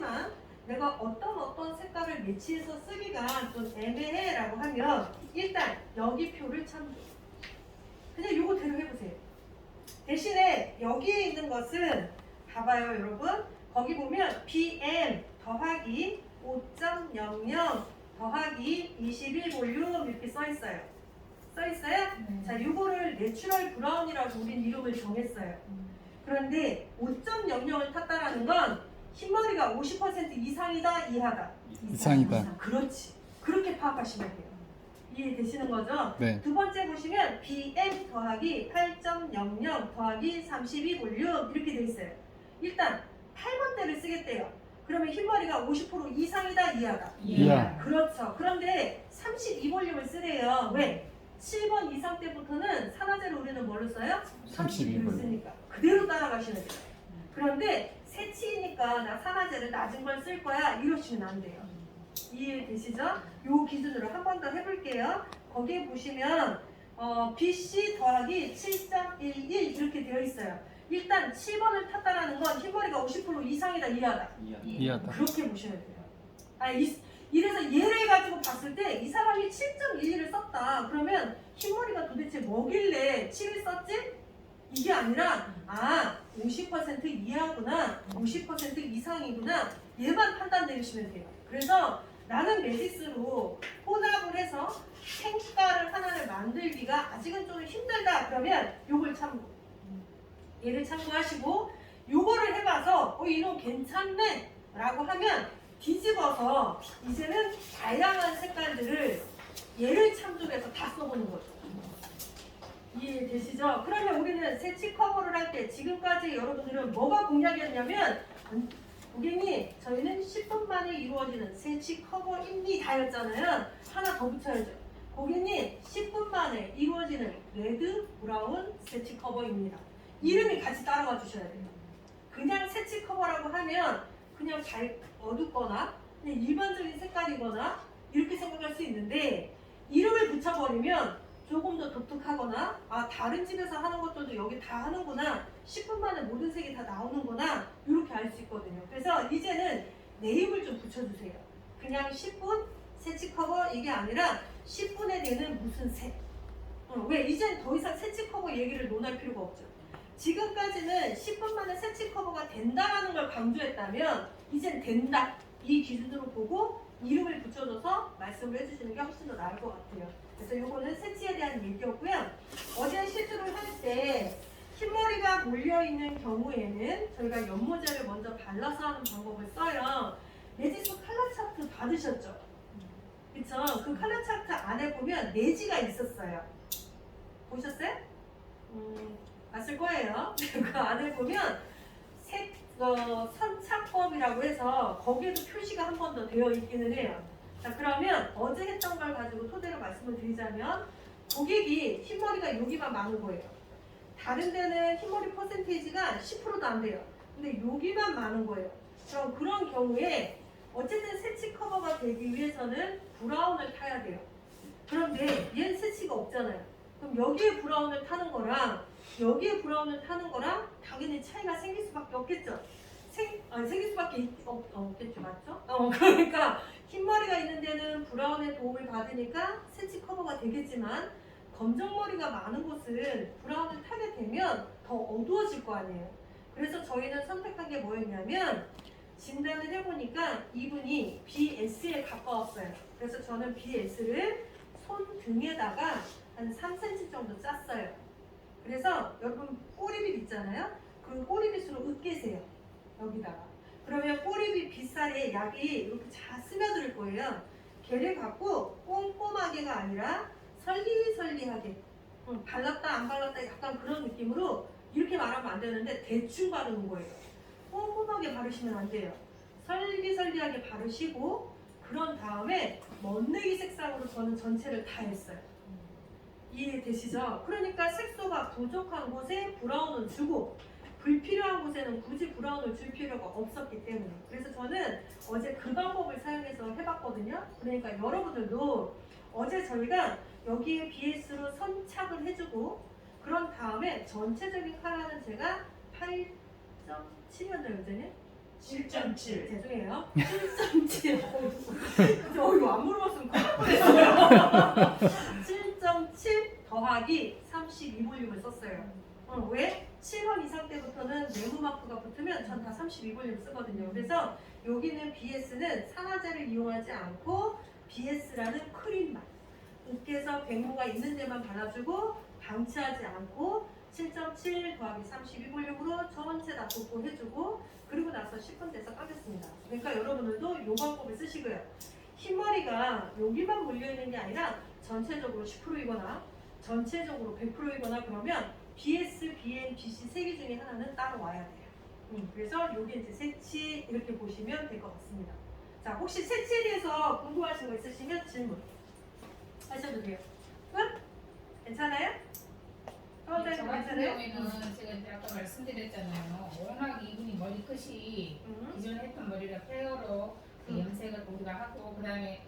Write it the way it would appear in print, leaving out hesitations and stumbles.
하지만 내가 어떤 색깔을 매치해서 쓰기가 좀 애매해라고 하면 일단 여기 표를 참조. 그냥 요거대로 해보세요. 대신에 여기에 있는 것은 봐봐요 여러분. 거기 보면 BM 더하기 5.00 더하기 21볼륨 이렇게 써있어요. 써있어요? 자, 요거를 내추럴 브라운이라고 우린 이름을 정했어요. 그런데 5.00을 탔다라는 건 흰머리가 50% 이상이다, 이하다? 이상이다. 그렇지. 그렇게 파악하시면 돼요. 이해되시는 거죠? 네. 두 번째 보시면 BM 더하기 8.00 더하기 32볼륨 이렇게 돼 있어요. 일단 8번대를 쓰겠대요. 그러면 흰머리가 50% 이상이다, 이하다? 이하. 그렇죠. 그런데 32볼륨을 쓰래요. 왜? 7번 이상 때부터는 산화제를 우리는 뭘로 써요? 32볼륨. 쓰니까 그대로 따라가시면 돼요. 그런데 새치이니까 나 산화제를 낮은 걸 쓸 거야 이러시면 안 돼요. 이해되시죠? 요 기준으로 한 번 더 해볼게요. 거기에 보시면 BC 더하기 7.11 이렇게 되어 있어요. 일단 7번을 탔다라는 건 흰머리가 50% 이상이다, 이하다? 이하다. 그렇게 보시면 돼요. 이래서 얘를 가지고 봤을 때 이 사람이 7.11을 썼다. 그러면 흰머리가 도대체 뭐길래 7을 썼지? 이게 아니라 50% 이하구나, 50% 이상이구나 얘만 판단 내리시면 돼요. 그래서 나는 매직스로 혼합을 해서 색깔을 하나를 만들기가 아직은 좀 힘들다. 그러면 요걸 참고 얘를 참고하시고 요거를 해봐서 이놈 괜찮네 라고 하면 뒤집어서 이제는 다양한 색깔들을 얘를 참조해서 다 써보는 거죠. 이해되시죠? 그러면 우리는 새치 커버를 할 때 지금까지 여러분들은 뭐가 공략이었냐면 고객님 저희는 10분 만에 이루어지는 새치 커버입니다 였잖아요. 하나 더 붙여야죠. 고객님 10분 만에 이루어지는 레드 브라운 새치 커버입니다. 이름이 같이 따라와 주셔야 돼요. 그냥 새치 커버라고 하면 그냥 어둡거나 그냥 일반적인 색깔이거나 이렇게 생각할 수 있는데 이름을 붙여버리면 조금 더 독특하거나 다른 집에서 하는 것들도 여기 다 하는구나, 10분 만에 모든 색이 다 나오는구나 이렇게 알 수 있거든요. 그래서 이제는 네임을 좀 붙여주세요. 그냥 10분 새치 커버 이게 아니라 10분에 되는 무슨 색. 왜? 이젠 더 이상 새치 커버 얘기를 논할 필요가 없죠. 지금까지는 10분 만에 새치 커버가 된다라는 걸 강조했다면 이젠 된다 이 기준으로 보고 이름을 붙여줘서 말씀을 해주시는 게 훨씬 더 나을 것 같아요. 그래서 이거는 새치에 대한 얘기였고요. 어제 실습을 할 때 흰머리가 몰려있는 경우에는 저희가 연모제를 먼저 발라서 하는 방법을 써요. 매직스 컬러 차트 받으셨죠? 그쵸? 그 컬러 차트 안에 보면 내지가 있었어요. 보셨어요? 봤을 거예요. 그 안에 보면 선착법이라고 해서 거기에도 표시가 한 번 더 되어 있기는 해요. 자, 그러면 어제 했던 걸 가지고 토대로 말씀을 드리자면 고객이 흰머리가 여기만 많은 거예요. 다른 데는 흰머리 퍼센테이지가 10%도 안 돼요. 근데 여기만 많은 거예요. 그럼 그런 경우에 어쨌든 새치 커버가 되기 위해서는 브라운을 타야 돼요. 그런데 얘는 새치가 없잖아요. 그럼 여기에 브라운을 타는 거랑 여기에 브라운을 타는 거랑 당연히 차이가 생길 수밖에 없겠죠. 생길 수밖에 없겠죠, 맞죠? 그러니까 흰머리가 있는 데는 브라운의 도움을 받으니까 새치 커버가 되겠지만 검정머리가 많은 곳은 브라운을 타게 되면 더 어두워질 거 아니에요. 그래서 저희는 선택한 게 뭐였냐면 진단을 해보니까 이분이 BS에 가까웠어요. 그래서 저는 BS를 손등에다가 한 3cm 정도 짰어요. 그래서 여러분 꼬리빗 있잖아요. 그 꼬리빗으로 으깨세요. 여기다가. 그러면 꼬리빗 빗살에 약이 이렇게 잘 스며들 거예요. 걔를 갖고 꼼꼼하게가 아니라 설리설리하게 발랐다 안 발랐다 약간 그런 느낌으로 이렇게 말하면 안 되는데 대충 바르는 거예요. 꼼꼼하게 바르시면 안 돼요. 설리설리하게 바르시고 그런 다음에 멋내기 색상으로 저는 전체를 다 했어요. 이해되시죠? 그러니까 색소가 부족한 곳에 브라운을 주고 불필요한 곳에는 굳이 브라운을 줄 필요가 없었기 때문에. 그래서 저는 어제 그 방법을 사용해서 해봤거든요. 그러니까 여러분들도 어제 저희가 여기에 BS로 선착을 해주고 그런 다음에 전체적인 컬러는 제가 8.7이었나요, 어제는? 7.7. 죄송해요. 7.7. 이거 안 물어봤으면 큰일 뻔했어요. 7.7 더하기 32볼륨을 썼어요. 왜? 7번 이상 때부터는 네모 마크가 붙으면 전 다 32볼륨 쓰거든요. 그래서 여기는 BS는 산화제를 이용하지 않고 BS라는 크림만 으깨서 백모가 있는 데만 발라주고 방치하지 않고 7.7 더하기 32볼륨으로 전체 다 도포해주고 그리고 나서 10분 돼서 까겠습니다. 그러니까 여러분들도 이 방법을 쓰시고요. 흰머리가 여기만 몰려있는 게 아니라 전체적으로 10%이거나 전체적으로 100%이거나 그러면 BS, BN, BC 세 개 중에 하나는 따로 와야 돼요. 그래서 여기 이제 색치 이렇게 보시면 될 것 같습니다. 자, 혹시 색치에 대해서 궁금하신 거 있으시면 질문 하셔도 돼요. 끝? 괜찮아요? 저 같은 괜찮아요? 경우에는 제가 이제 아까 말씀드렸잖아요. 워낙 이분이 머리 끝이 기존에 했던 머리가 페어로 그 염색을 우리가 하고 그다음에